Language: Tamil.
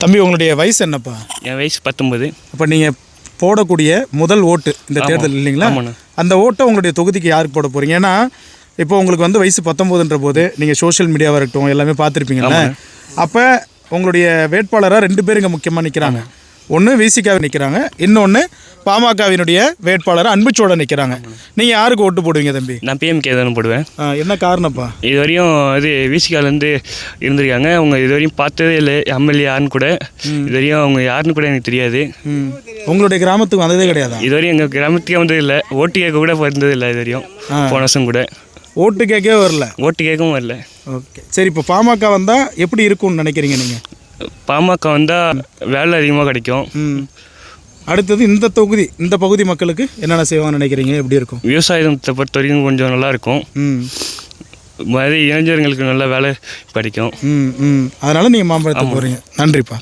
தம்பி, உங்களுடைய வயசு என்னப்பா? என் வயசு 19. அப்போ நீங்கள் போடக்கூடிய முதல் ஓட்டு இந்த தேர்தல் இல்லைங்களா? அந்த ஓட்டை உங்களுடைய தொகுதிக்கு யாருக்கு போட போகிறீங்க? ஏன்னா இப்போ உங்களுக்கு வந்து வயசு 19ன்ற போது நீங்கள் சோஷியல் மீடியாவாக இருக்கட்டும் எல்லாமே பார்த்துருப்பீங்கல்ல. அப்போ உங்களுடைய வேட்பாளராக 2 பேர் இங்கே முக்கியமாக நிற்கிறாங்க. ஒன்று விசிகாவை நிற்கிறாங்க, இன்னொன்று பாமகவினுடைய வேட்பாளர் அன்புச்சோட நிற்கிறாங்க. நீங்கள் யாருக்கு ஓட்டு போடுவீங்க தம்பி? நான் பிஎம்கே தானே போடுவேன். என்ன காரணப்பா? இது வரையும் இது விசிகாலேருந்து இருந்திருக்காங்க. அவங்க இது வரையும் பார்த்ததே இல்லை எம்எல்ஏ யாருன்னு கூட. இது வரையும் அவங்க யாருன்னு கூட எனக்கு தெரியாது. உங்களுடைய கிராமத்துக்கு வந்ததே கிடையாது? இது வரையும் எங்கள் கிராமத்துக்கே வந்தது இல்லை. ஓட்டு கேட்க கூட வந்தது இல்லை. இது வரையும் போன வருஷம் கூட ஓட்டு கேட்கவே வரல. ஓட்டு கேட்கவும் வரல. ஓகே, சரி. இப்போ பாமக வந்தால் எப்படி இருக்கும்னு நினைக்கிறீங்க நீங்கள்? பாமக வந்தால் வேலை அதிகமாக கிடைக்கும். அடுத்தது இந்த பகுதி மக்களுக்கு என்னென்ன செய்வாங்கன்னு நினைக்கிறீங்க? எப்படி இருக்கும்? விவசாயத்தை பொறுத்த வரைக்கும் கொஞ்சம் நல்லாயிருக்கும். மாதிரி இளைஞர்களுக்கு நல்ல வேலை கிடைக்கும். அதனால் நீங்கள் மாம்பழத்தை போகிறீங்க. நன்றிப்பா.